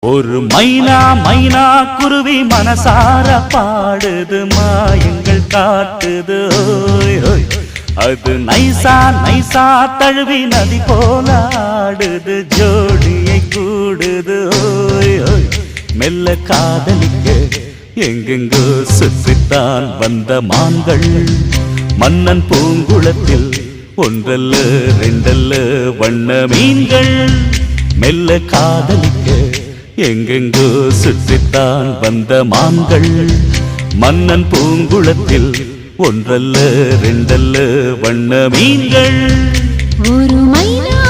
ஒரு மைனா மைனா குருவி மனசார பாடுது மாயங்கள் காட்டுது ஓய் ஓய். அது நைசா நைசா தழுவி நதி போல ஆடுது ஜோடியை கூடுது ஓய் ஓய். மெல்ல காதலிக்க எங்கெங்கோ சுற்றித்தான் வந்த மான்கள் மன்னன் பூங்குளத்தில் ஒன்றல்ல ரெண்டல்ல வண்ண மீன்கள். மெல்ல காதலிக்க எங்கெங்கோ சுற்றித்தான் வந்த மான்கள் மன்னன் பூங்குளத்தில் ஒன்றல்ல ரெண்டல்ல வண்ண மீன்கள். ஒரு மைனா